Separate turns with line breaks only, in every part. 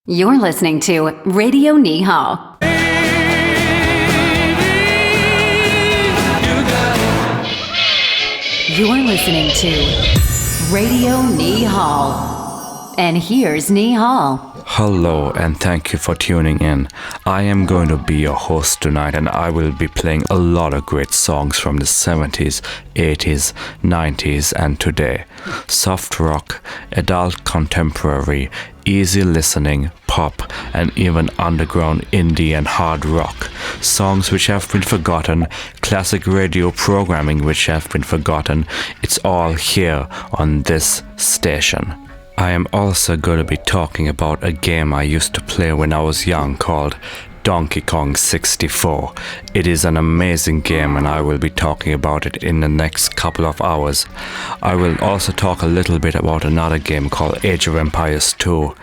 You're listening to RadioNihal. You're listening to RadioNihal. And here's Nihal.
Hello and thank you for tuning in. I am going to be your host tonight and I will be playing a lot of great songs from the 70s, 80s, 90s and today. Soft rock, adult contemporary, easy listening, pop and even underground indie and hard rock. Songs which have been forgotten, classic radio programming which have been forgotten. It's all here on this station. I am also going to be talking about a game I used to play when I was young called Donkey Kong 64. It is an amazing game and I will be talking about it in the next couple of hours. I will also talk a little bit about another game called Age of Empires 2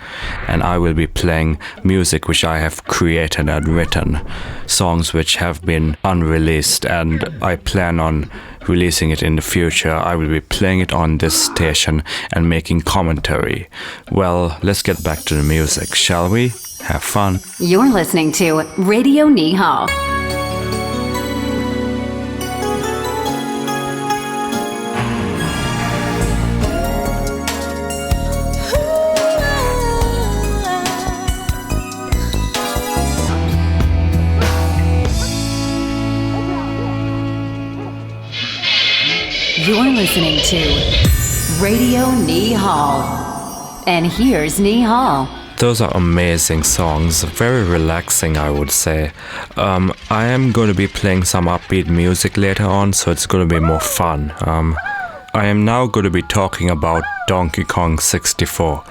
and I will be playing music which I have created and written, songs which have been unreleased and I plan on releasing it in the future. I will be playing it on this station and making commentary. Well, let's get back to the music, shall we? Have fun.
You're listening to RadioNihal. You're listening to RadioNihal. And here's Nihal.
Those are amazing songs, very relaxing I would say. I am going to be playing some upbeat music later on, so it's going to be more fun. I am now going to be talking about Donkey Kong 64.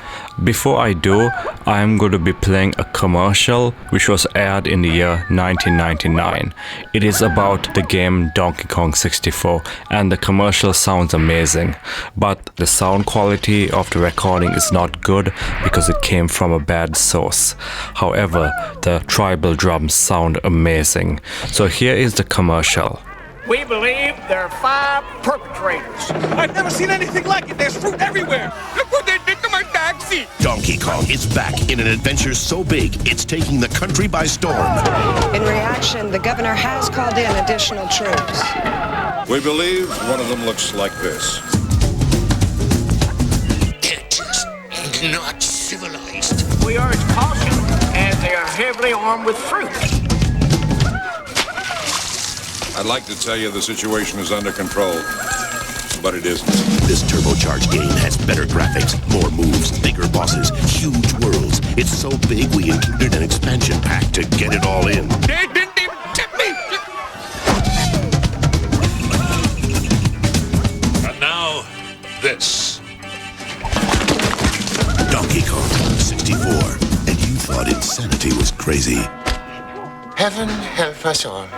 Before I do, I am going to be playing a commercial which was aired in the year 1999. It is about the game Donkey Kong 64 and the commercial sounds amazing, but the sound quality of the recording is not good because it came from a bad source. However, the tribal drums sound amazing. So here is the commercial.
We believe there are 5 perpetrators.
I've never seen anything like it. There's fruit everywhere. Look what they did to my taxi.
Donkey Kong is back in an adventure so big, it's taking the country by storm.
In reaction, the governor has called in additional troops.
We believe one of them looks like this.
They're just not civilized.
We urge caution as they are heavily armed with fruit.
I'd like to tell you the situation is under control, but it isn't.
This turbocharged game has better graphics, more moves, bigger bosses, huge worlds. It's so big we included an expansion pack to get it all in.
They didn't even tip me.
And now, this.
Donkey Kong 64. And you thought insanity was crazy.
Heaven help us all.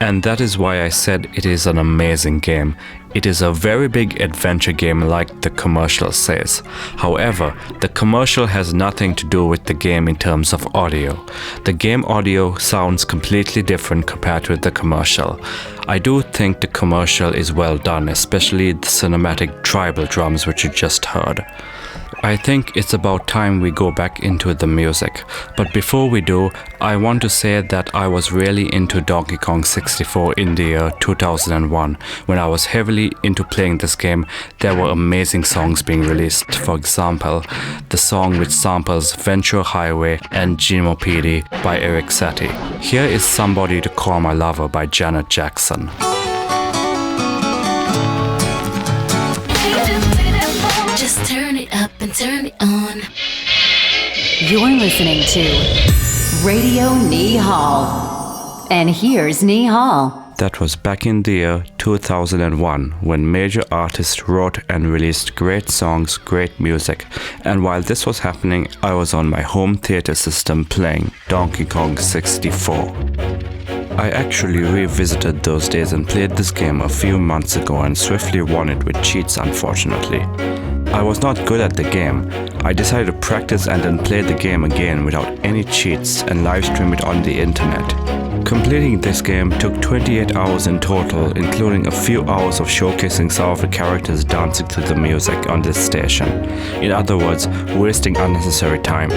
And that is why I said it is an amazing game. It is a very big adventure game like the commercial says. However, the commercial has nothing to do with the game in terms of audio. The game audio sounds completely different compared to the commercial. I do think the commercial is well done, especially the cinematic tribal drums which you just heard. I think it's about time we go back into the music. But before we do, I want to say that I was really into Donkey Kong 64 in the year 2001. When I was heavily into playing this game, there were amazing songs being released. For example, the song which samples Venture Highway and Gmopedy by Eric Satie. Here is Somebody to Call My Lover by Janet Jackson.
Just turn it up and turn it on.
You're listening to RadioNihal. And here's Nihal.
That was back in the year 2001 when major artists wrote and released great songs, great music. And while this was happening, I was on my home theater system playing Donkey Kong 64. I actually revisited those days and played this game a few months ago and swiftly won it with cheats, unfortunately. I was not good at the game. I decided to practice and then play the game again without any cheats and live stream it on the internet. Completing this game took 28 hours in total, including a few hours of showcasing some of the characters dancing to the music on this station. In other words, wasting unnecessary time.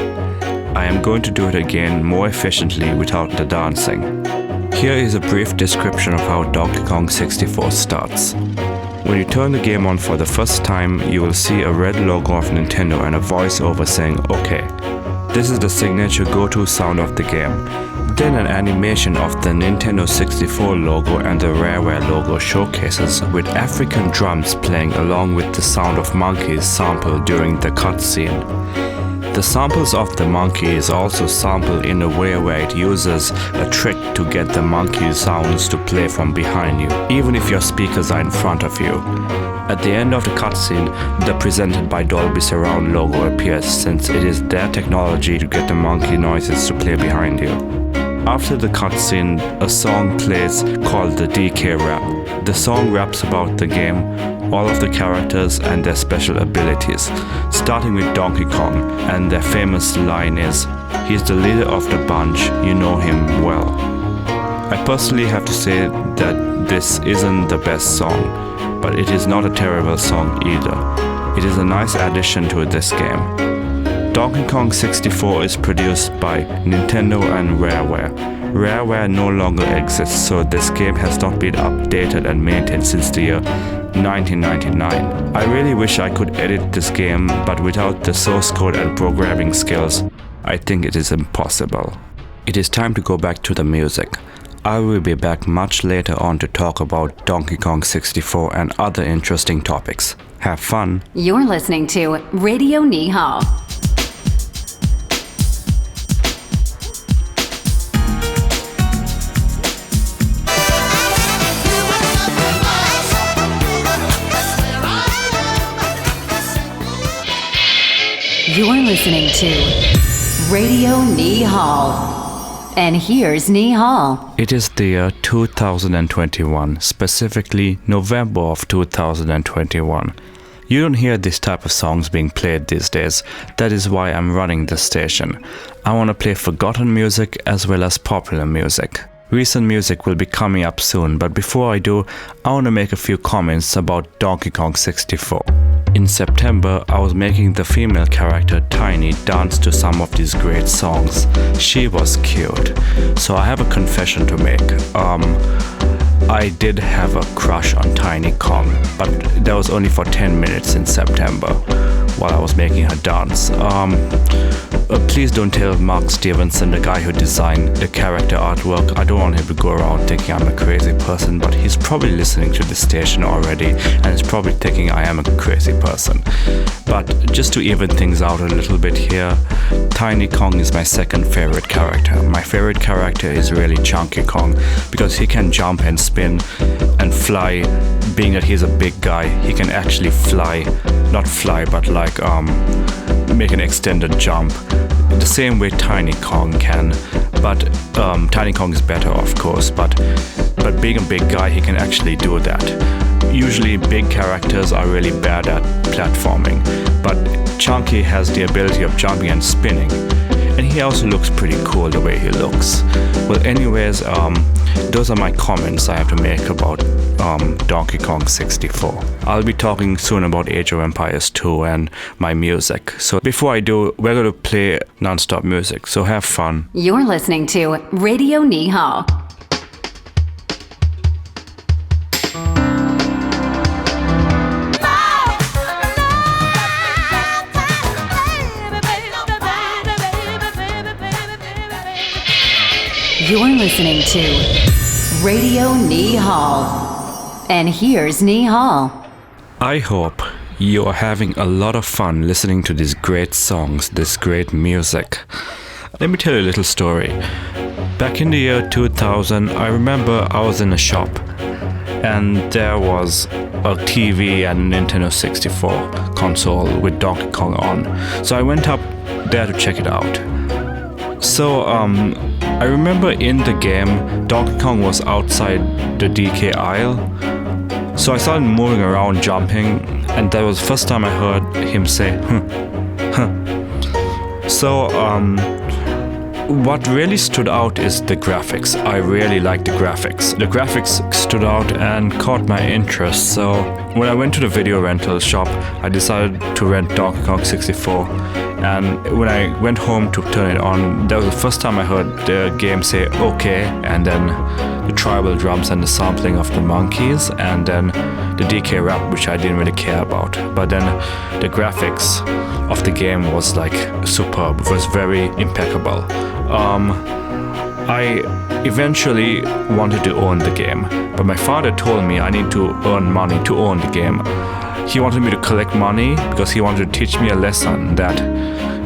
I am going to do it again more efficiently without the dancing. Here is a brief description of how Donkey Kong 64 starts. When you turn the game on for the first time, you will see a red logo of Nintendo and a voiceover saying, "OK." This is the signature go-to sound of the game. Then an animation of the Nintendo 64 logo and the Rareware logo showcases with African drums playing along with the sound of monkeys sampled during the cutscene. The samples of the monkeys also sample in a way where it uses a trick to get the monkey sounds to play from behind you, even if your speakers are in front of you. At the end of the cutscene, the Presented by Dolby Surround logo appears, since it is their technology to get the monkey noises to play behind you. After the cutscene, a song plays called the DK Rap. The song raps about the game, all of the characters and their special abilities, starting with Donkey Kong, and their famous line is, "He's the leader of the bunch, you know him well." I personally have to say that this isn't the best song, but it is not a terrible song either. It is a nice addition to this game. Donkey Kong 64 is produced by Nintendo and Rareware. Rareware no longer exists, so this game has not been updated and maintained since the year 1999. I really wish I could edit this game, but without the source code and programming skills, I think it is impossible. It is time to go back to the music. I will be back much later on to talk about Donkey Kong 64 and other interesting topics. Have fun!
You're listening to RadioNihal. You're listening to RadioNihal. And here's Nihal.
It is the year 2021, specifically November of 2021. You don't hear this type of songs being played these days. That is why I'm running this station. I want to play forgotten music as well as popular music. Recent music will be coming up soon, but before I do, I want to make a few comments about Donkey Kong 64. In September, I was making the female character Tiny dance to some of these great songs. She was cute. So I have a confession to make. I did have a crush on Tiny Kong, but that was only for 10 minutes in September while I was making her dance. Please don't tell Mark Stevenson, the guy who designed the character artwork. I don't want him to go around thinking I'm a crazy person, but he's probably listening to the station already and is probably thinking I am a crazy person. But just to even things out a little bit here, Tiny Kong is my second favorite character. My favorite character is really Chunky Kong, because he can jump and spin and fly. Being that he's a big guy, he can actually fly, not fly, but like make an extended jump, the same way Tiny Kong can. But Tiny Kong is better, of course, but being a big guy, he can actually do that. Usually big characters are really bad at platforming, but Chunky has the ability of jumping and spinning, and he also looks pretty cool the way he looks. Well, anyways, those are my comments I have to make about Donkey Kong 64. I'll be talking soon about Age of Empires 2 and my music. So before I do, we're going to play non-stop music, so have fun.
You're listening to RadioNihal. You're listening to RadioNihal. And here's Nihal.
I hope you are having a lot of fun listening to these great songs, this great music. Let me tell you a little story. Back in the year 2000, I remember I was in a shop and there was a TV and a Nintendo 64 console with Donkey Kong on. So I went up there to check it out. So I remember in the game, Donkey Kong was outside the DK aisle. So I started moving around, jumping, and that was the first time I heard him say, huh. So what really stood out is the graphics. I really liked the graphics. The graphics stood out and caught my interest. So when I went to the video rental shop, I decided to rent Donkey Kong 64. And when I went home to turn it on, that was the first time I heard the game say okay, and then the tribal drums and the sampling of the monkeys, and then the DK rap, which I didn't really care about. But then the graphics of the game was like superb. It was very impeccable. I eventually wanted to own the game, but my father told me I need to earn money to own the game. He wanted me to collect money because he wanted to teach me a lesson that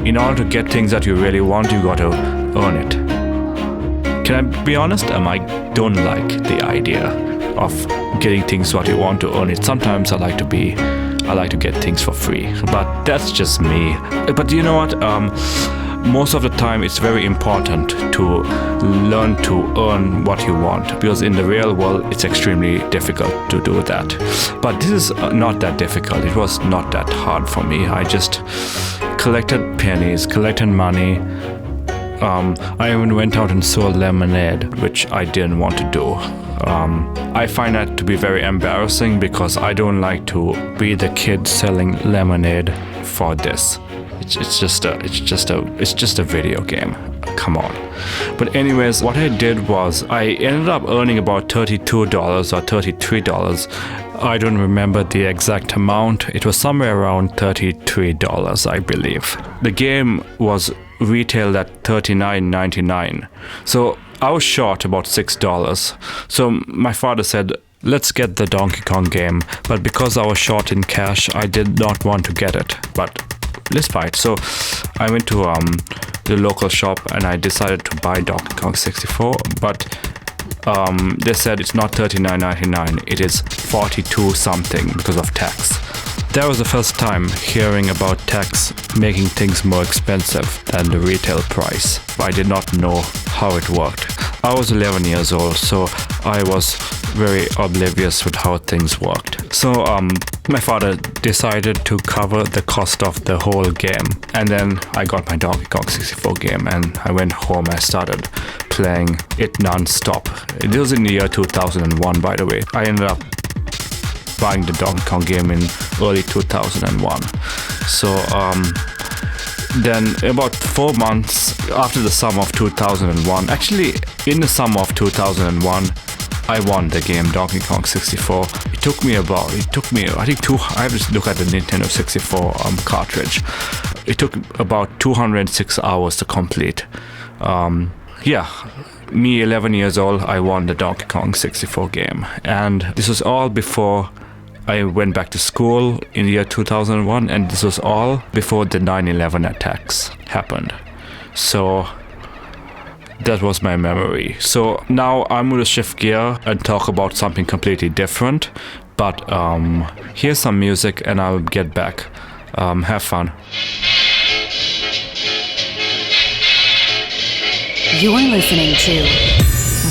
in order to get things that you really want, you got to earn it. Can I be honest? I don't like the idea of getting things what you want to earn it. Sometimes I like to get things for free, but that's just me. But you know what? Most of the time it's very important to learn to earn what you want, because in the real world it's extremely difficult to do that. But this is not that difficult. It was not that hard for me. I just collected pennies, collected money. I even went out and sold lemonade, which I didn't want to do. I find that to be very embarrassing because I don't like to be the kid selling lemonade for this. It's just a video game. Come on. But anyways, what I did was I ended up earning about $32 or $33. I don't remember the exact amount. It was somewhere around $33, I believe. The game was retailed at $39.99. So I was short about $6. So my father said, let's get the Donkey Kong game. But because I was short in cash, I did not want to get it. But let's fight. So I went to the local shop and I decided to buy Donkey Kong 64, but they said it's not $39.99, it is $42 something because of tax. That was the first time hearing about tax making things more expensive than the retail price. I did not know how it worked. I was 11 years old, so I was very oblivious with how things worked. So my father decided to cover the cost of the whole game, and then I got my Donkey Kong 64 game and I went home and I started playing it non-stop. It was in the year 2001, by the way. I ended up buying the Donkey Kong game in early 2001. So then about 4 months after the summer of 2001, actually in the summer of 2001, I won the game Donkey Kong 64. I have to look at the Nintendo 64 cartridge. It took about 206 hours to complete. Me 11 years old, I won the Donkey Kong 64 game. And this was all before I went back to school in the year 2001, and this was all before the 9/11 attacks happened. So that was my memory. So now I'm going to shift gear and talk about something completely different. But here's some music and I'll get back. Have fun.
You're listening to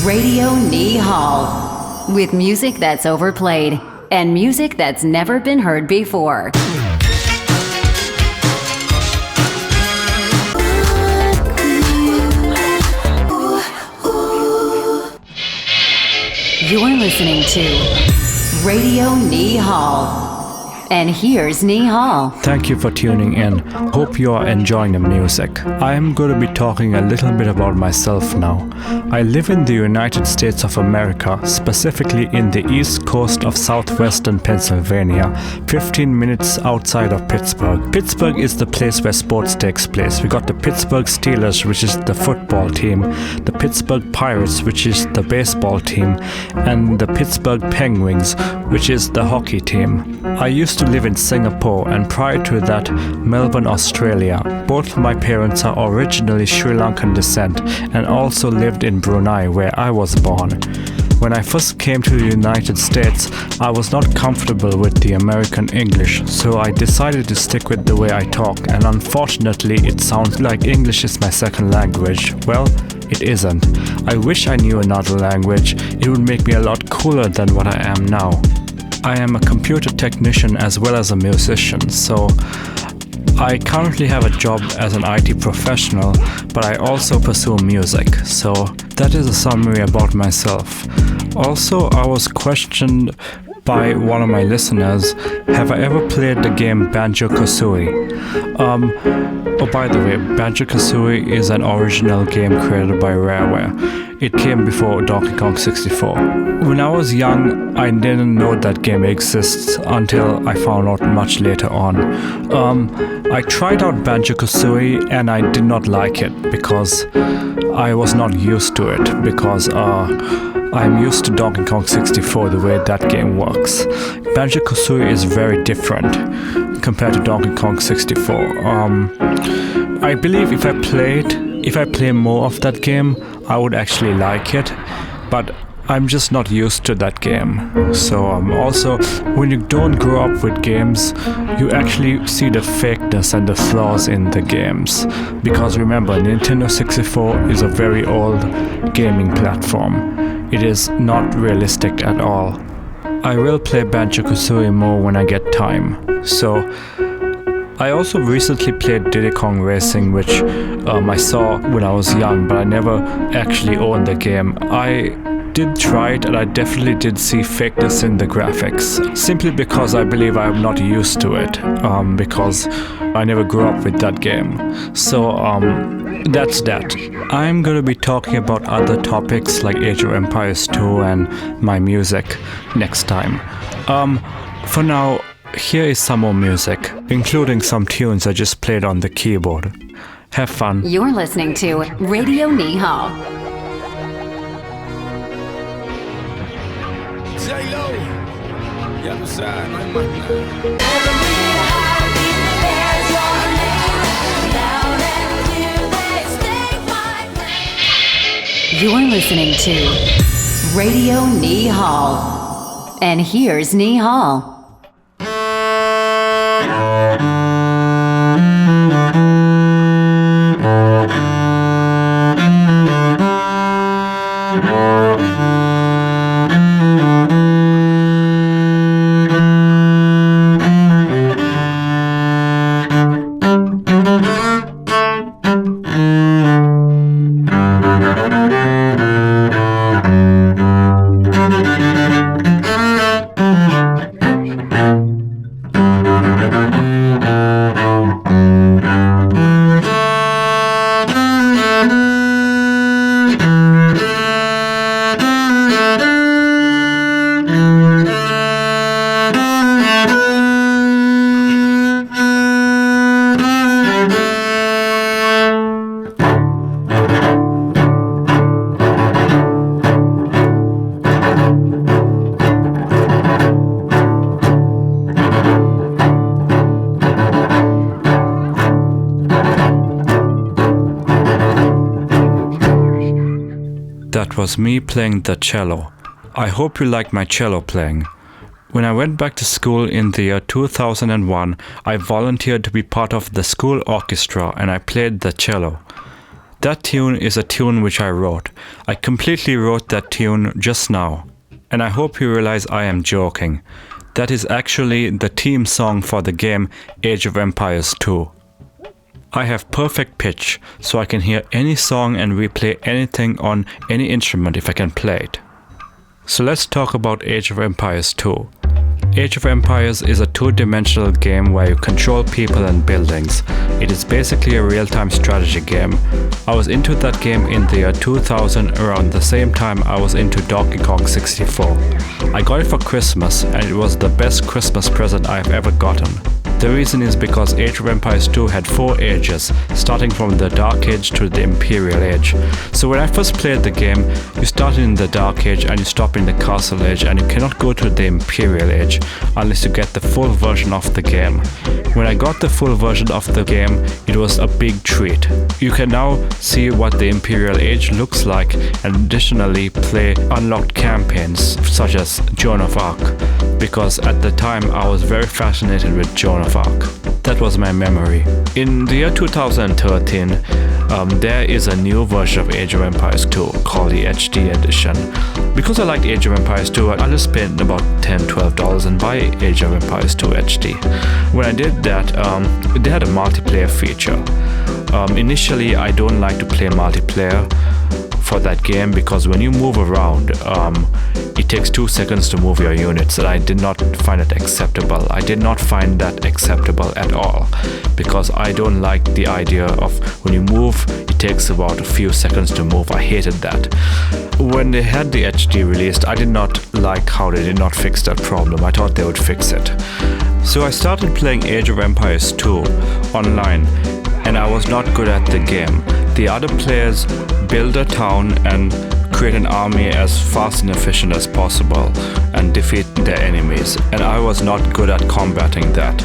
RadioNihal, with music that's overplayed and music that's never been heard before. You're listening to RadioNihal. And here's Nihal.
Thank you for tuning in. Hope you are enjoying the music. I am going to be talking a little bit about myself now. I live in the United States of America, specifically in the east coast of southwestern Pennsylvania, 15 minutes outside of Pittsburgh. Pittsburgh is the place where sports takes place. We got the Pittsburgh Steelers, which is the football team, the Pittsburgh Pirates, which is the baseball team, and the Pittsburgh Penguins, which is the hockey team. I used to live in Singapore, and prior to that, Melbourne, Australia. Both my parents are originally Sri Lankan descent and also lived in Brunei, where I was born. When I first came to the United States, I was not comfortable with the American English, so I decided to stick with the way I talk, and unfortunately it sounds like English is my second language. Well, it isn't. I wish I knew another language. It would make me a lot cooler than what I am now. I am a computer technician as well as a musician, so I currently have a job as an IT professional, but I also pursue music, so that is a summary about myself. Also, I was questioned by one of my listeners, have I ever played the game Banjo-Kazooie? Oh, by the way, Banjo-Kazooie is an original game created by Rareware. It came before Donkey Kong 64. When I was young, I didn't know that game exists until I found out much later on. I tried out Banjo-Kazooie and I did not like it because I was not used to it, because I'm used to Donkey Kong 64, the way that game works. Banjo-Kazooie is very different compared to Donkey Kong 64. I believe if I play more of that game, I would actually like it, but I'm just not used to that game. So also, when you don't grow up with games, you actually see the fakeness and the flaws in the games. Because remember, Nintendo 64 is a very old gaming platform. It is not realistic at all. I will play Banjo-Kazooie more when I get time. So I also recently played Diddy Kong Racing, which I saw when I was young, but I never actually owned the game. I did try it, and I definitely did see fakeness in the graphics, simply because I believe I'm not used to it, because I never grew up with that game. So that's that. I'm gonna be talking about other topics like Age of Empires 2 and my music next time. For now, here is some more music, including some tunes I just played on the keyboard. Have fun.
You're listening to RadioNihal.
J-Lo, the other side, my money.
You're listening to RadioNihal. And here's Nihal.
That was me playing the cello. I hope you like my cello playing. When I went back to school in the year 2001, I volunteered to be part of the school orchestra and I played the cello. That tune is a tune which I wrote. I completely wrote that tune just now. And I hope you realize I am joking. That is actually the theme song for the game Age of Empires 2. I have perfect pitch, so I can hear any song and replay anything on any instrument if I can play it. So let's talk about Age of Empires 2. Age of Empires is a two-dimensional game where you control people and buildings. It is basically a real-time strategy game. I was into that game in the year 2000, around the same time I was into Donkey Kong 64. I got it for Christmas and it was the best Christmas present I've ever gotten. The reason is because Age of Empires 2 had 4 ages, starting from the Dark Age to the Imperial Age. So when I first played the game, you start in the Dark Age and you stop in the Castle Age, and you cannot go to the Imperial Age unless you get the full version of the game. When I got the full version of the game, it was a big treat. You can now see what the Imperial Age looks like and additionally play unlocked campaigns such as Joan of Arc, because at the time I was very fascinated with Joan of Arc. That was my memory. In the year 2013, there is a new version of Age of Empires 2 called the HD edition. Because I liked Age of Empires 2, I just spent about $10-12 and buy Age of Empires 2 HD. When I did that, they had a multiplayer feature. Initially, I don't like to play multiplayer for that game because when you move around, it takes 2 seconds to move your units, and I did not find it acceptable. I did not find that acceptable at all because I don't like the idea of when you move, it takes about a few seconds to move. I hated that. When they had the HD released, I did not like how they did not fix that problem. I thought they would fix it. So I started playing Age of Empires 2 online, and I was not good at the game. The other players build a town and create an army as fast and efficient as possible and defeat their enemies, and I was not good at combating that.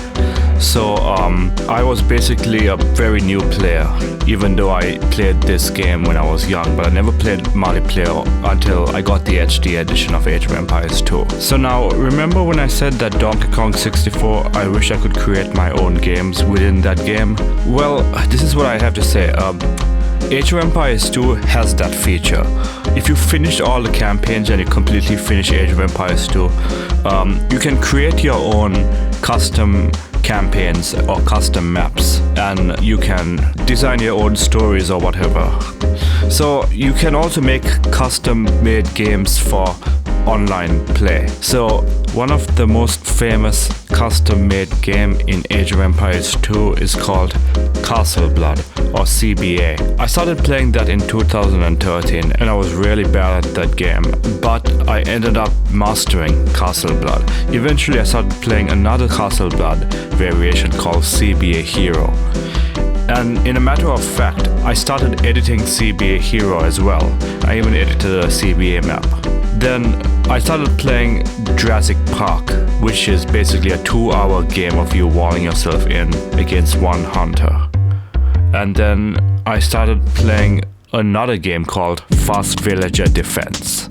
So I was basically a very new player, even though I played this game when I was young, but I never played multiplayer until I got the HD edition of Age of Empires 2. So now, remember when I said that Donkey Kong 64, I wish I could create my own games within that game? Well, this is what I have to say. Age of Empires 2 has that feature. If you finish all the campaigns and you completely finish Age of Empires 2, you can create your own custom campaigns or custom maps, and you can design your own stories or whatever. So you can also make custom made games for online play. So one of the most famous custom made game in Age of Empires 2 is called Castle Blood, or CBA. I started playing that in 2013 and I was really bad at that game, but I ended up mastering Castle Blood. Eventually I started playing another Castle Blood variation called CBA Hero. And in a matter of fact, I started editing CBA Hero as well. I even edited a CBA map. Then I started playing Jurassic Park, which is basically a 2-hour game of you walling yourself in against one hunter. And then I started playing another game called Fast Villager Defense.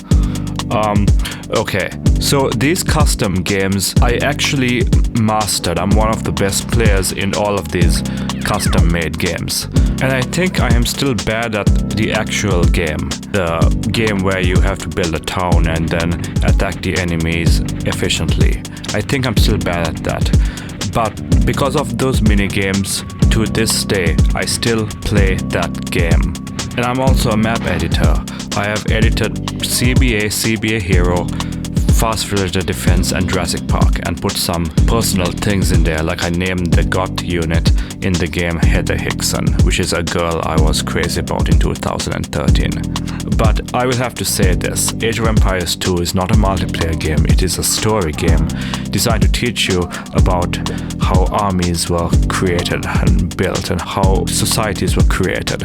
Okay, so these custom games I actually mastered. I'm one of the best players in all of these custom made games. And I think I am still bad at the actual game. The game where you have to build a town and then attack the enemies efficiently. I think I'm still bad at that. But because of those mini games, to this day, I still play that game. And I'm also a map editor. I have edited CBA, CBA Hero, Fast Villager Defense and Jurassic Park, and put some personal things in there, like I named the GOT unit in the game Heather Hickson, which is a girl I was crazy about in 2013. But I will have to say this, Age of Empires 2 is not a multiplayer game, it is a story game designed to teach you about how armies were created and built and how societies were created.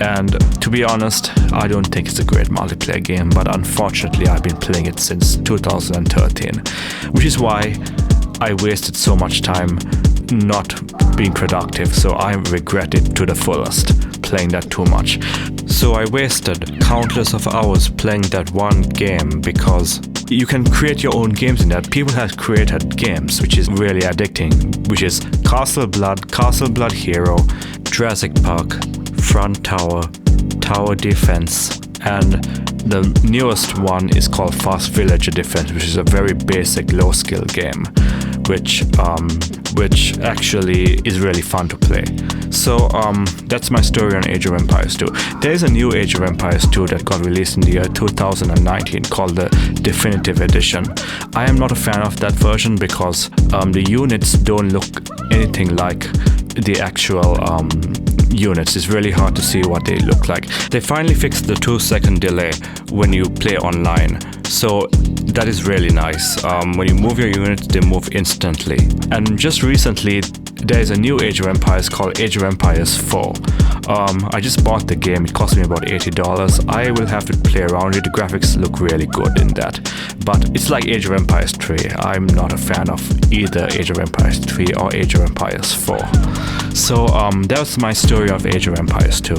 And to be honest, I don't think it's a great multiplayer game, but unfortunately I've been playing it since 2013, which is why I wasted so much time not being productive, so I regret it to the fullest, playing that too much. So I wasted countless of hours playing that one game because you can create your own games in that. People have created games, which is really addicting, which is Castle Blood Hero, Jurassic Park, Front Tower, Tower Defense, and the newest one is called Fast Villager Defense, which is a very basic low skill game, which actually is really fun to play. So that's my story on Age of Empires 2. There is a new Age of Empires 2 that got released in the year 2019 called the Definitive Edition. I am not a fan of that version because the units don't look anything like the actual units. It's really hard to see what they look like. They finally fixed the 2-second delay when you play online, so that is really nice. When you move your units, they move instantly. And just recently there is a new Age of Empires called Age of Empires 4. I just bought the game, it cost me about $80. I will have to play around it. The graphics look really good in that, but it's like Age of Empires 3. I'm not a fan of either Age of Empires 3 or Age of Empires 4. So that's my story of Age of Empires 2.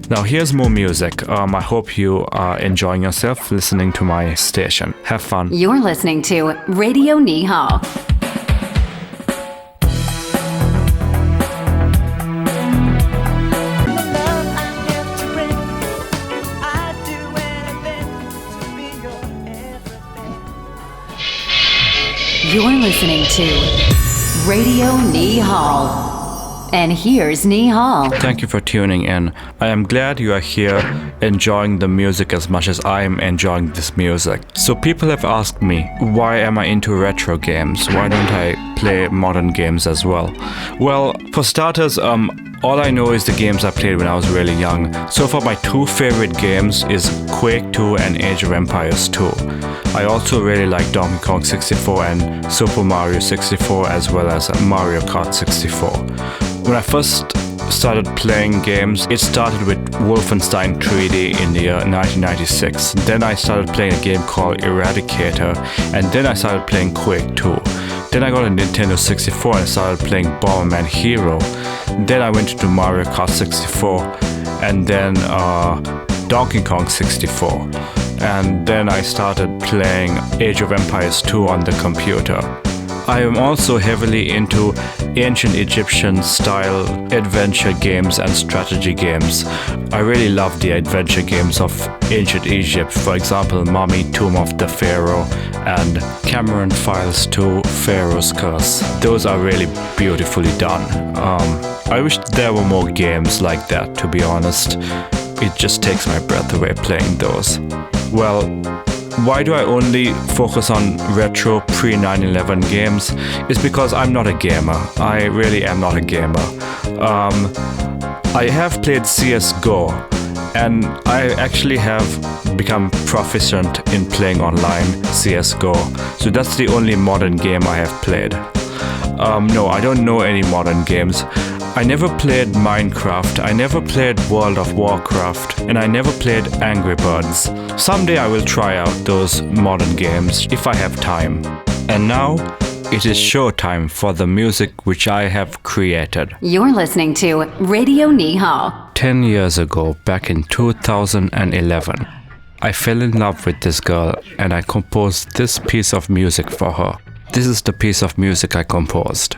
Now here's more music. I hope you are enjoying yourself listening to my station. Have fun.
You're listening to RadioNihal. You're listening to RadioNihal. And here's Nihal.
Thank you for tuning in. I am glad you are here enjoying the music as much as I am enjoying this music. So people have asked me, why am I into retro games? Why don't I play modern games as well? Well, for starters, all I know is the games I played when I was really young. So far, my two favorite games is Quake 2 and Age of Empires 2. I also really like Donkey Kong 64 and Super Mario 64 as well as Mario Kart 64. When I first started playing games, it started with Wolfenstein 3D in the year 1996. Then I started playing a game called Eradicator, and then I started playing Quake 2. Then I got a Nintendo 64 and I started playing Bomberman Hero. Then I went to Mario Kart 64, and then Donkey Kong 64. And then I started playing Age of Empires 2 on the computer. I am also heavily into ancient Egyptian style adventure games and strategy games. I really love the adventure games of ancient Egypt, for example Mummy, Tomb of the Pharaoh and Cameron Files 2, Pharaoh's Curse. Those are really beautifully done. I wish there were more games like that, to be honest. It just takes my breath away playing those. Well, why do I only focus on retro pre-9/11 games? It's because I'm not a gamer. I really am not a gamer. I have played CSGO, and I actually have become proficient in playing online CSGO. So that's the only modern game I have played. No, I don't know any modern games. I never played Minecraft, I never played World of Warcraft, and I never played Angry Birds. Someday I will try out those modern games if I have time. And now, it is showtime for the music which I have created.
You're listening to RadioNihal.
10 years ago, back in 2011, I fell in love with this girl and I composed this piece of music for her. This is the piece of music I composed.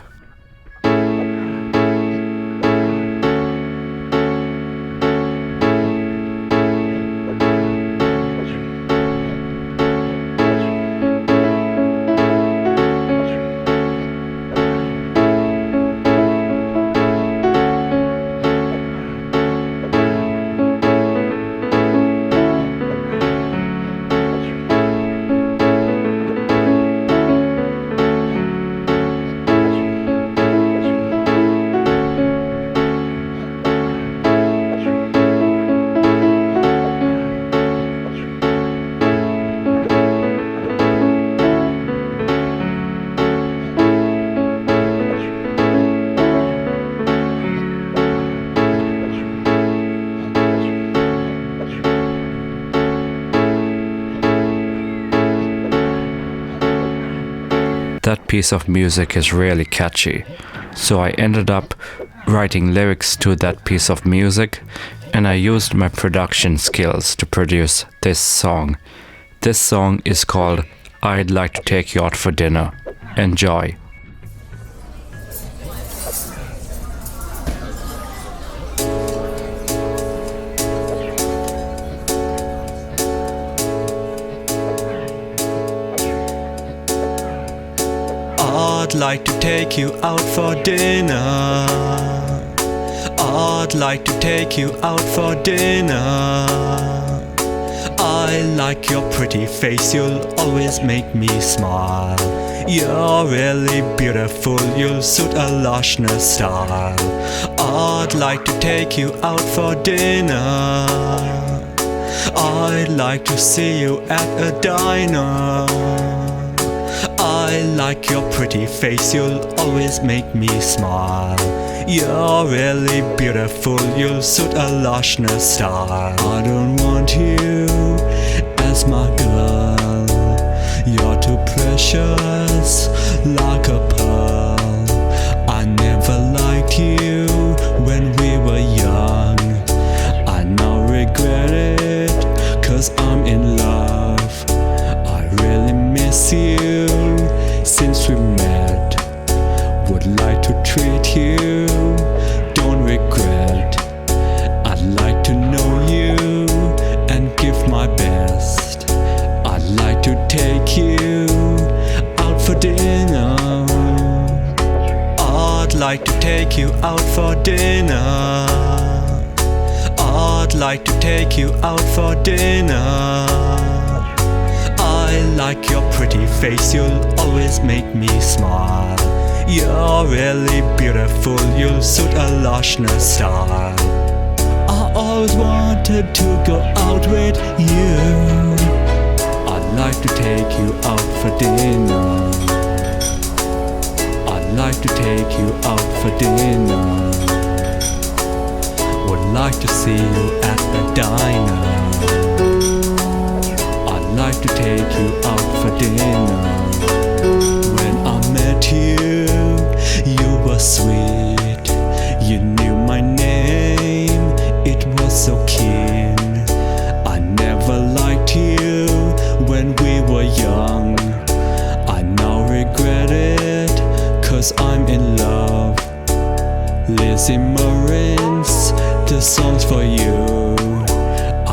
That piece of music is really catchy, so I ended up writing lyrics to that piece of music, and I used my production skills to produce this song. This song is called I'd Like to Take You Out for Dinner. Enjoy.
I'd like to take you out for dinner. I'd like to take you out for dinner. I like your pretty face, you'll always make me smile. You're really beautiful, you'll suit a Lushner style. I'd like to take you out for dinner. I'd like to see you at a diner. I like your pretty face, you'll always make me smile. You're really beautiful, you'll suit a Lushner style. I don't want you as my girl. You're too precious, like a pearl. I never liked you when we were young. I now regret it, 'cause I'm in love. I really miss you since we met. Would like to treat you, don't regret. I'd like to know you and give my best. I'd like to take you out for dinner. take you out for dinner. I'd like to take you out for dinner. I like your pretty face, you'll always make me smile. You're really beautiful, you'll suit a Lochner style. I always wanted to go out with you. I'd like to take you out for dinner. I'd like to take you out for dinner. Would like to see you at the diner. I'd like to take you out for dinner. When I met you, you were sweet. You knew my name, it was so keen. I never liked you when we were young. I now regret it, 'cause I'm in love. Lizzie Marin's the songs for you.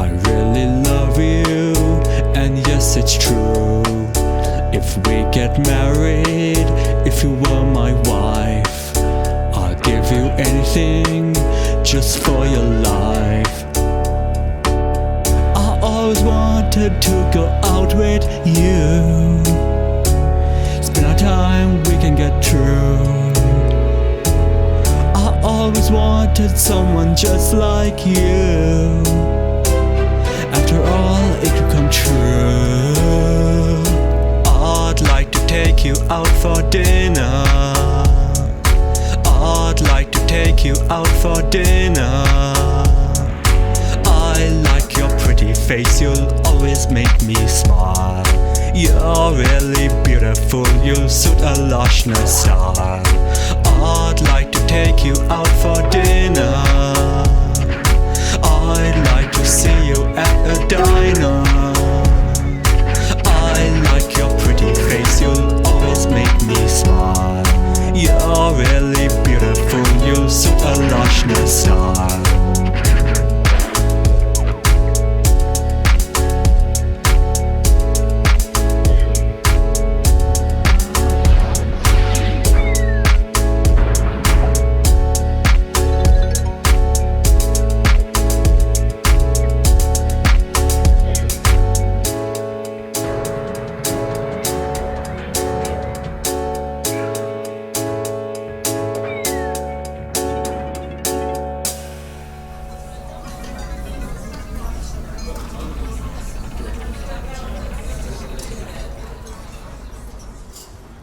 I really love you, and yes, it's true. If we get married, if you were my wife, I'll give you anything just for your life. I always wanted to go out with you. Spend our time, we can get through. I always wanted someone just like you. After all, it could come true. I'd like to take you out for dinner. I'd like to take you out for dinner. I like your pretty face, you'll always make me smile. You're really beautiful, you'll suit a Lochner style. I'd like to take you out for dinner. I'd like to see you at a diner. I like your pretty face, you'll always make me smile. You're really beautiful, you'll suit a Lochner style.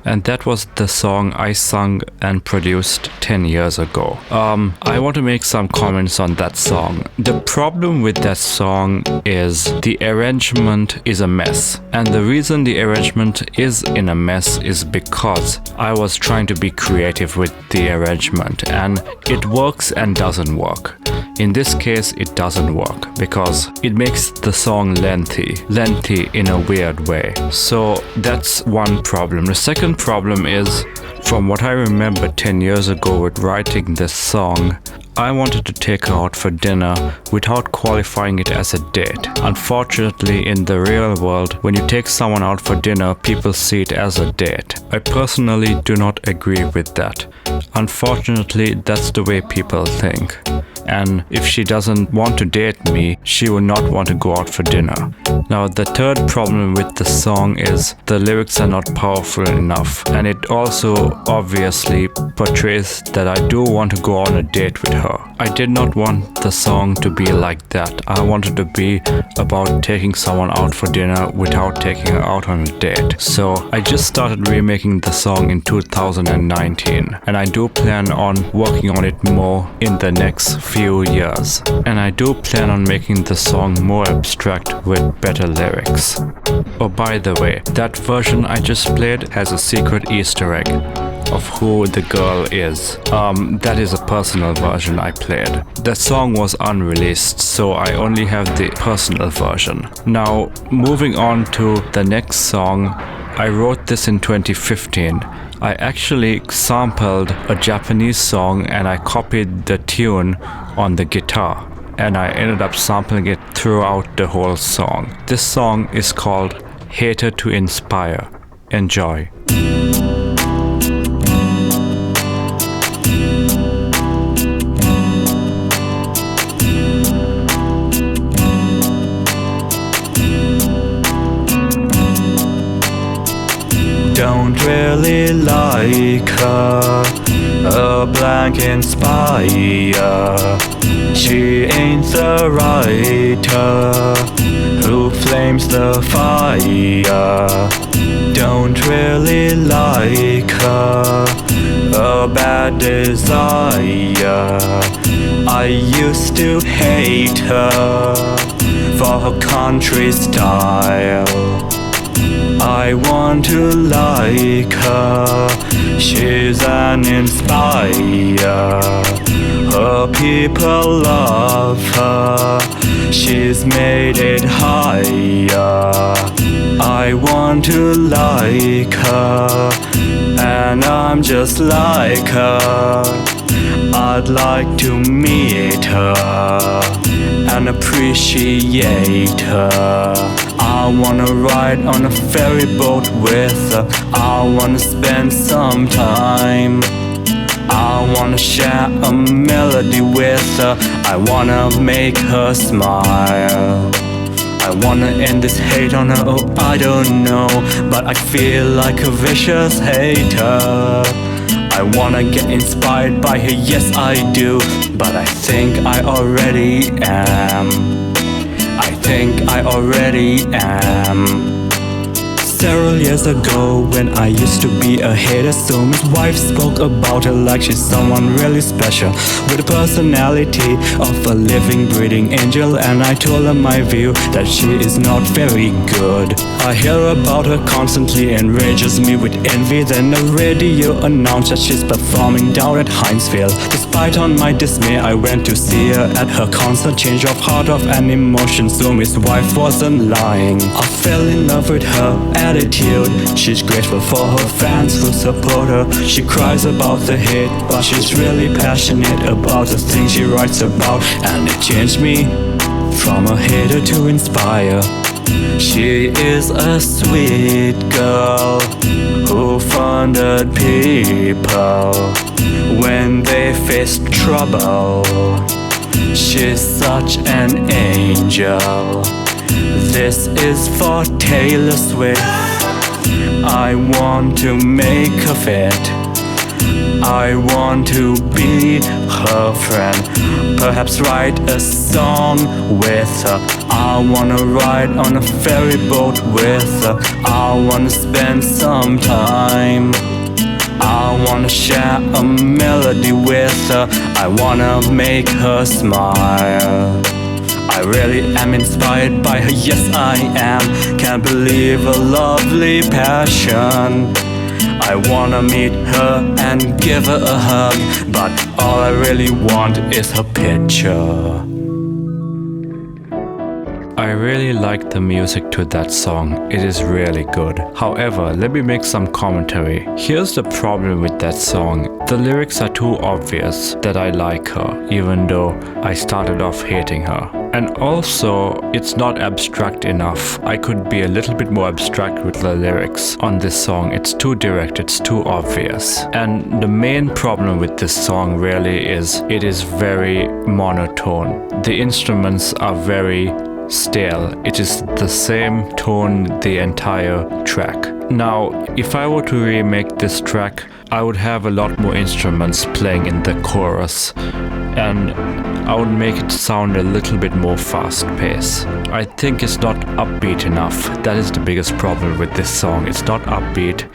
And that was the song I sung and produced 10 years ago. I want to make some comments on that song. The problem with that song is the arrangement is a mess. And the reason the arrangement is in a mess is because I was trying to be creative with the arrangement, and it works and doesn't work. In this case, it doesn't work because it makes the song lengthy in a weird way. So that's one problem. The second problem is, from what I remember 10 years ago with writing this song, I wanted to take her out for dinner without qualifying it as a date. Unfortunately, in the real world, when you take someone out for dinner, people see it as a date. I personally do not agree with that. Unfortunately, that's the way people think. And if she doesn't want to date me, she will not want to go out for dinner. Now, the third problem with the song is the lyrics are not powerful enough, and it also obviously portrays that I do want to go on a date with her. I did not want the song to be like that. I wanted to be about taking someone out for dinner without taking her out on a date. So I just started remaking the song in 2019, and I do plan on working on it more in the next few years. And I do plan on making the song more abstract with better lyrics. Oh, by the way, that version I just played has a secret Easter egg of who the girl is. That is a personal version I played. That song was unreleased, so I only have the personal version. Now, moving on to the next song, I wrote this in 2015. I actually sampled a Japanese song and I copied the tune on the guitar, and I ended up sampling it throughout the whole song. This song is called Hater to Inspire. Enjoy.
don't really like her. A blank inspire. She ain't the writer who flames the fire. Don't really like her. A bad desire. I used to hate her for her country style. I want to like her. She's an inspire. Her people love her. She's made it higher. I want to like her, and I'm just like her. I'd like to meet her and appreciate her. I wanna ride on a ferry boat with her. I wanna spend some time. I wanna share a melody with her. I wanna make her smile. I wanna end this hate on her, oh I don't know, but I feel like a vicious hater. I wanna get inspired by her, yes I do, but I think I already am. I think I already am. Several years ago, when I used to be a hater, so his wife spoke about her like she's someone really special, with a personality of a living, breathing angel. And I told her my view, that she is not very good. I hear about her constantly, enrages me with envy. Then the radio announced that she's performing down at Hinesville. Despite on my dismay, I went to see her at her concert. Change of heart, of an emotion, so his wife wasn't lying. I fell in love with her attitude. She's grateful for her fans who support her. She cries about the hate, but she's really passionate about the things she writes about. And it changed me from a hater to inspire. She is a sweet girl who funded people when they faced trouble. She's such an angel. This is for Taylor Swift. I want to make her fit. I want to be her friend. Perhaps write a song with her. I wanna ride on a ferry boat with her. I wanna spend some time. I wanna share a melody with her. I wanna make her smile. I really am inspired by her, yes I am. Can't believe a lovely passion. I wanna meet her and give her a hug, but all I really want is her picture. I really like the music to that song, it is really good. However, let me make some commentary. Here's the problem with that song. The lyrics are too obvious that I like her, even though I started off hating her. And also, it's not abstract enough. I could be a little bit more abstract with the lyrics on this song. It's too direct, it's too obvious. And the main problem with this song really is it is very monotone. The instruments are very stale. It is the same tone the entire track. Now, if I were to remake this track, I would have a lot more instruments playing in the chorus, and I would make it sound a little bit more fast-paced. I think it's not upbeat enough. That is the biggest problem with this song. It's not upbeat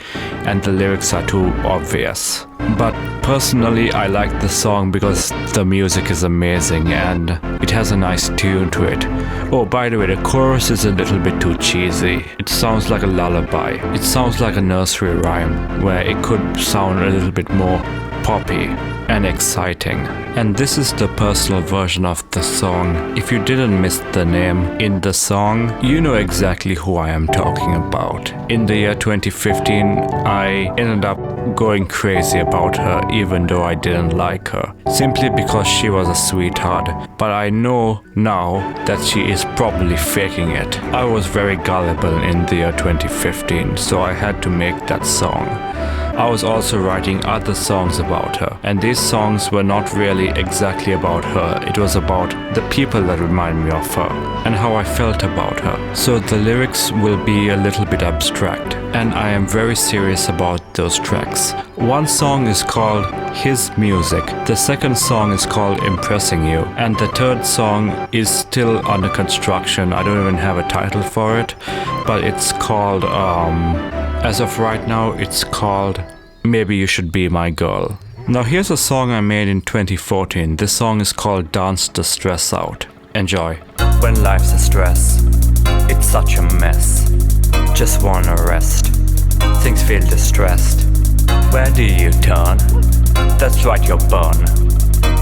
and the lyrics are too obvious. But personally, I like the song because the music is amazing and it has a nice tune to it. Oh, by the way, the chorus is a little bit too cheesy. It sounds like a lullaby. It sounds like a nursery rhyme where it could sound a little bit more poppy and exciting. And this is the personal version of the song. If you didn't miss the name in the song, you know exactly who I am talking about. In the year 2015, I ended up going crazy about her even though I didn't like her, simply because she was a sweetheart. But I know now that she is probably faking it. I was very gullible in the year 2015, so I had to make that song.
I was also writing other songs about her. And these songs were not really exactly about her. It was about the people that remind me of her and how I felt about her. So the lyrics will be a little bit abstract. And I am very serious about those tracks. One song is called His Music. The second song is called Impressing You. And the third song is still under construction. I don't even have a title for it. But it's called, as of right now, it's called Maybe You Should Be My Girl. Now here's a song I made in 2014. This song is called Dance the Stress Out. Enjoy. When life's a stress, it's such a mess. Just wanna rest. Things feel distressed. Where do you turn? That's right, you're born.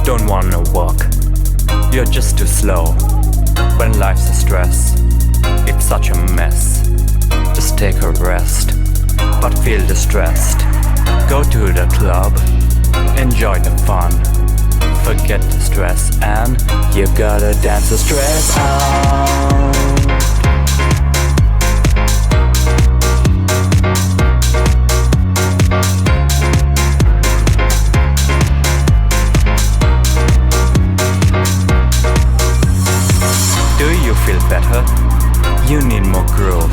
Don't wanna walk. You're just too slow. When life's a stress, it's such a mess. Just take a rest, but feel distressed. Go to the club, enjoy the fun. Forget the stress and you gotta dance the stress out. Do you feel better? You need more groove.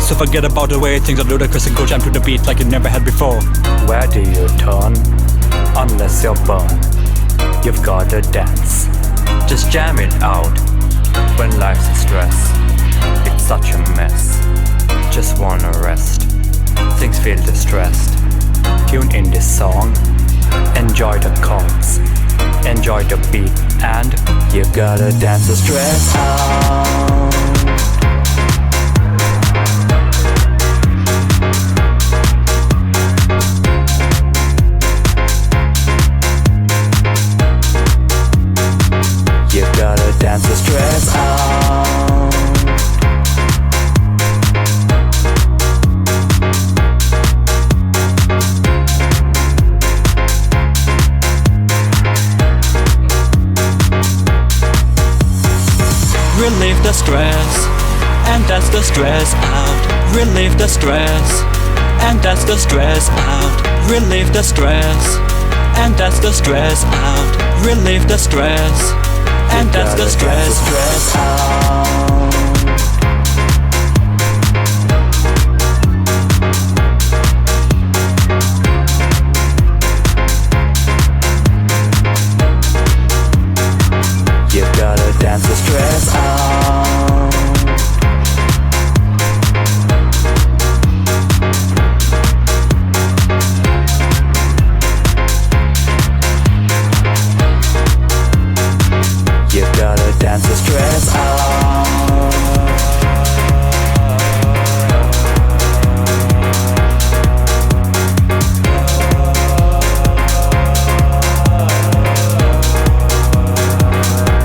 So forget about the way things are ludicrous and go jam to the beat like you never had before.
Where do you turn? Unless you're born, you've gotta dance. Just jam it out. When life's a stress, it's such a mess. Just wanna rest. Things feel distressed. Tune in this song. Enjoy the chords. Enjoy the beat. And you gotta dance the stress out. You gotta dance the stress out.
Relieve the stress, and that's the stress out. Relieve the stress, and that's the stress out. Relieve the stress, and that's the stress out. Relieve the stress, and that's the stress out.
You gotta dance the stress out. You gotta dance the stress out.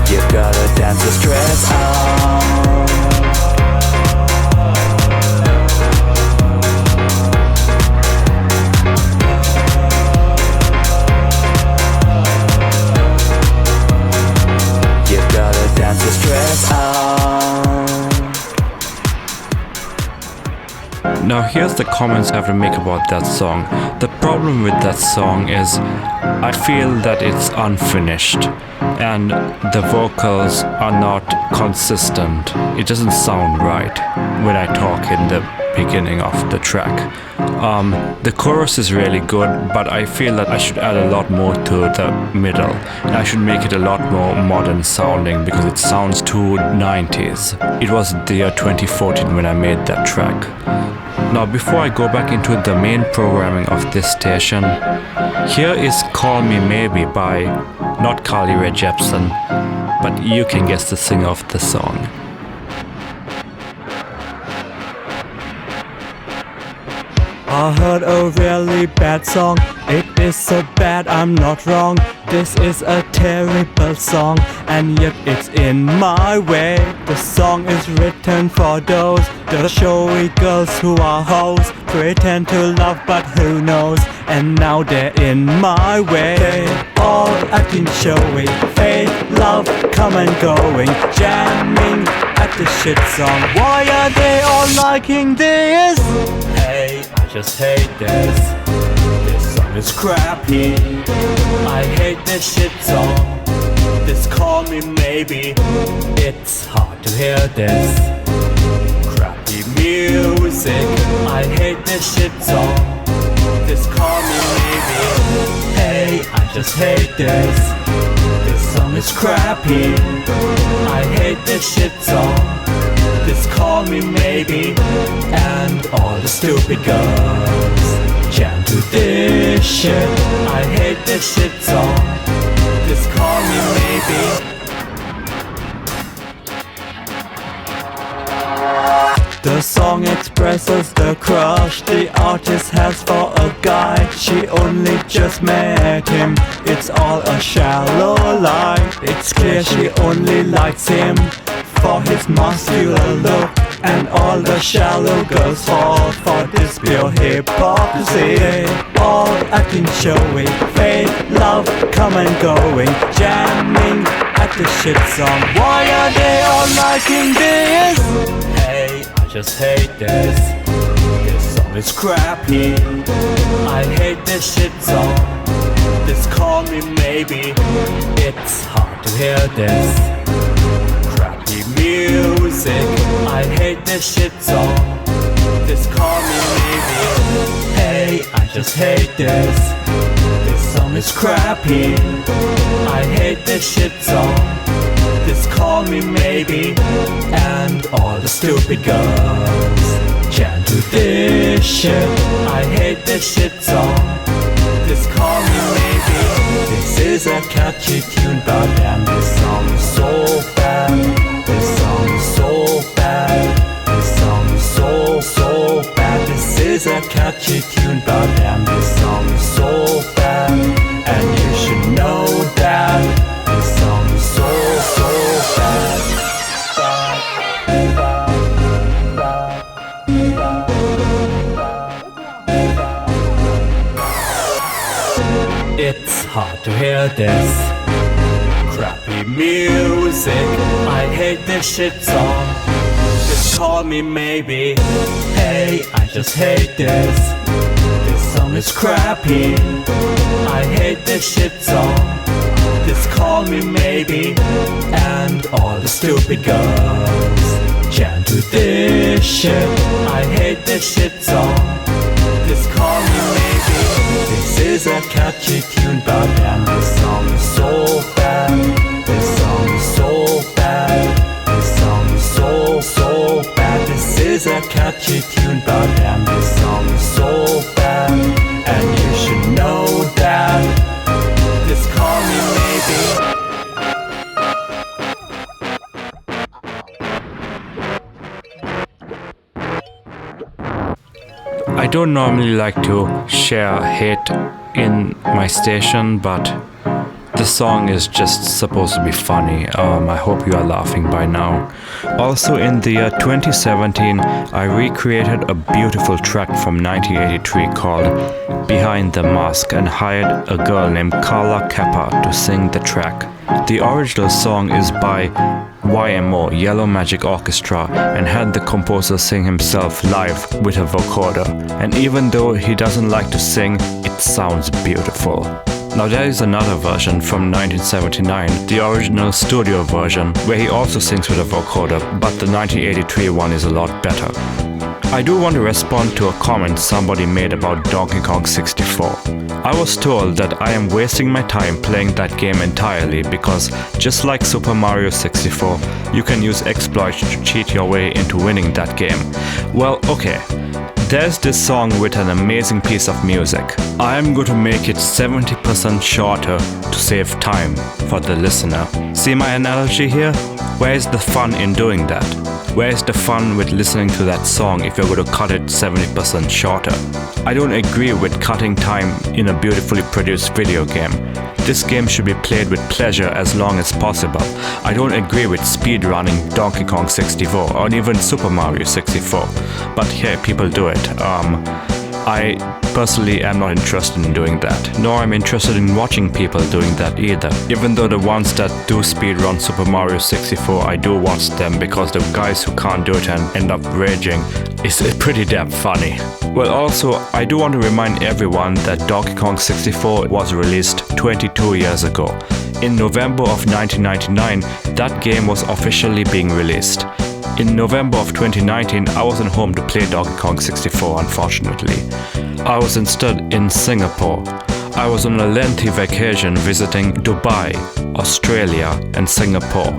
You gotta dance the stress out. You gotta dance the stress out. Now here's the comments I have to make about that song. The problem with that song is I feel that it's unfinished and the vocals are not consistent. It doesn't sound right when I talk in the beginning of the track. The chorus is really good, but I feel that I should add a lot more to the middle. I should make it a lot more modern sounding because it sounds too 90s. It was the year 2014 when I made that track. Now before I go back into the main programming of this station, here is Call Me Maybe by not Carly Rae Jepsen, but you can guess the singer of the song.
I heard a really bad song. It is so bad, I'm not wrong. This is a terrible song, and yet it's in my way. The song is written for those the showy girls who are hoes, pretend to love but who knows, and now they're in my way. They all acting showy, fake love come and going, jamming at the shit song. Why are they all liking this? Hey, I just hate this. song is crappy. I hate this shit song. Just call me maybe. It's hard to hear this crappy music. I hate this shit song. Just call me maybe. Hey, I just hate this. This song is crappy. I hate this shit song. Just call me maybe. And all the stupid girls jam to this shit. I hate this shit song. Just call me maybe. The song expresses the crush the artist has for a guy. She only just met him. It's all a shallow lie. It's clear she only likes him for his muscular look. And all the shallow girls fall for this pure hypocrisy. All acting showy, fake love come and going, jamming at the shit song. Why are they all liking this? Hey, I just hate this. This song is crappy. I hate this shit song. Just call me maybe. It's hard to hear this crappy music. I hate this shit song. Just call me maybe. Hey, I just hate this. This song is crappy. I hate this shit song. Just call me maybe. And all the stupid girls jam to this shit. I hate this shit song. Just call me maybe. This is a catchy tune, but damn, this song is so bad. This song is so bad. This song is so bad. This is a catchy tune, but damn, this song is so bad. And you should know that this song is so bad. It's hard to hear this crappy music. I hate this shit song. Just call me maybe. Hey, I just hate this. This song is crappy. I hate this shit song. Just call me maybe. And all the stupid girls jam to this shit. I hate this shit song. Just call me maybe. This is a catchy tune, but damn, this song is so bad. This song is so bad. This song is so bad. This is a catchy tune, but damn, this song is so bad. And you should know that. Just call me maybe.
I don't normally like to share hate in my station, but the song is just supposed to be funny. I hope you are laughing by now. Also, in the year 2017, I recreated a beautiful track from 1983 called Behind the Mask and hired a girl named Carla Kappa to sing the track. The original song is by YMO, Yellow Magic Orchestra, and had the composer sing himself live with a vocoder. And even though he doesn't like to sing, it sounds beautiful. Now there is another version from 1979, the original studio version, where he also sings with a vocoder, but the 1983 one is a lot better. I do want to respond to a comment somebody made about Donkey Kong 64. I was told that I am wasting my time playing that game entirely because, just like Super Mario 64, you can use exploits to cheat your way into winning that game. Well, okay. There's this song with an amazing piece of music. I am going to make it 70% shorter to save time for the listener. See my analogy here? Where is the fun in doing that? Where is the fun with listening to that song if you're going to cut it 70% shorter? I don't agree with cutting time in a beautifully produced video game. This game should be played with pleasure as long as possible. I don't agree with speedrunning Donkey Kong 64 or even Super Mario 64. But hey, people do it. I personally am not interested in doing that, nor am I interested in watching people doing that either. Even though the ones that do speedrun Super Mario 64, I do watch them because the guys who can't do it and end up raging is pretty damn funny. Well, also, I do want to remind everyone that Donkey Kong 64 was released 22 years ago. In November of 1999, that game was officially being released. In November of 2019, I wasn't home to play Donkey Kong 64, unfortunately. I was instead in Singapore. I was on a lengthy vacation visiting Dubai, Australia, and Singapore,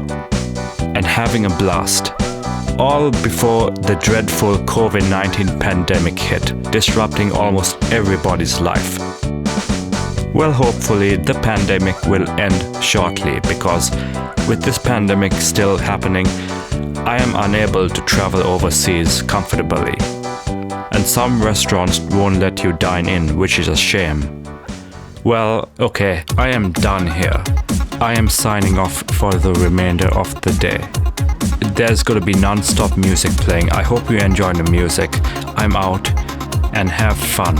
and having a blast. All before the dreadful COVID-19 pandemic hit, disrupting almost everybody's life. Well, hopefully the pandemic will end shortly, because with this pandemic still happening, I am unable to travel overseas comfortably. And some restaurants won't let you dine in, which is a shame. Well, okay, I am done here. I am signing off for the remainder of the day. There's gonna be non-stop music playing. I hope you enjoy the music. I'm out, and have fun.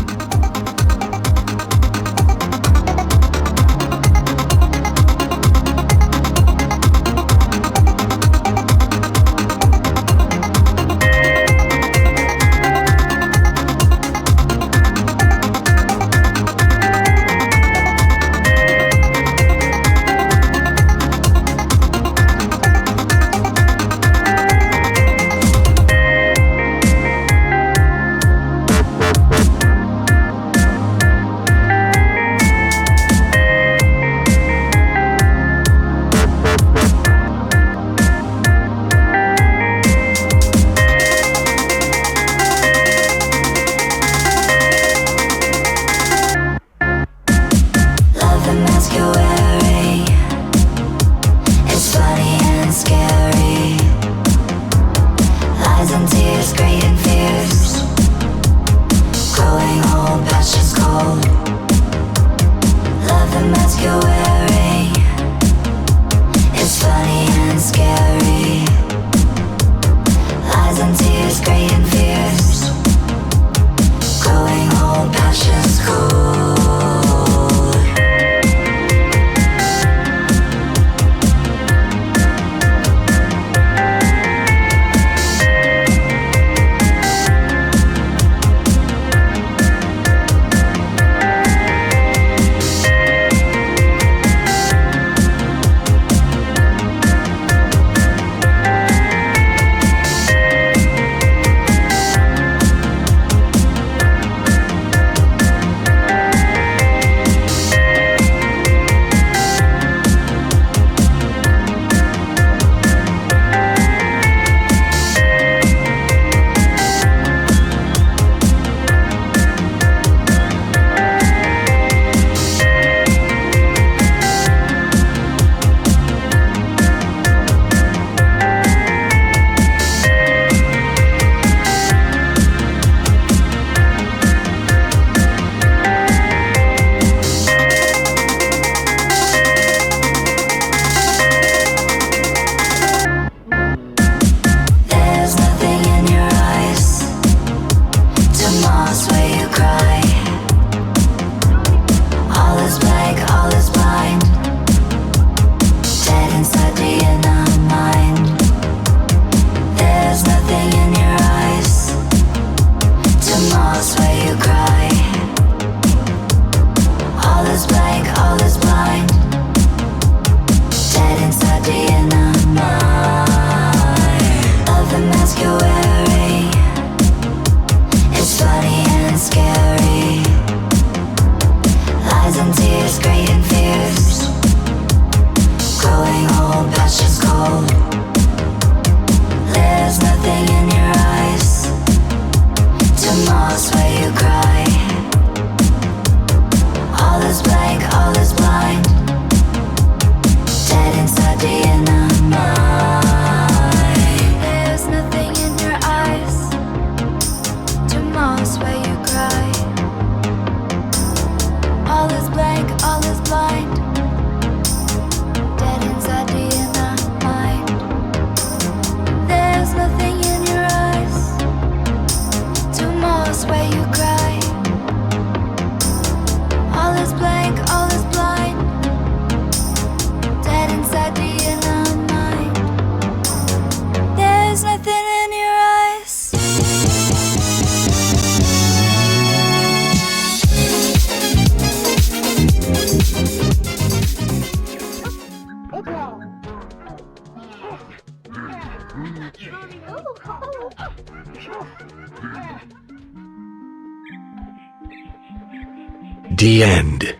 The end.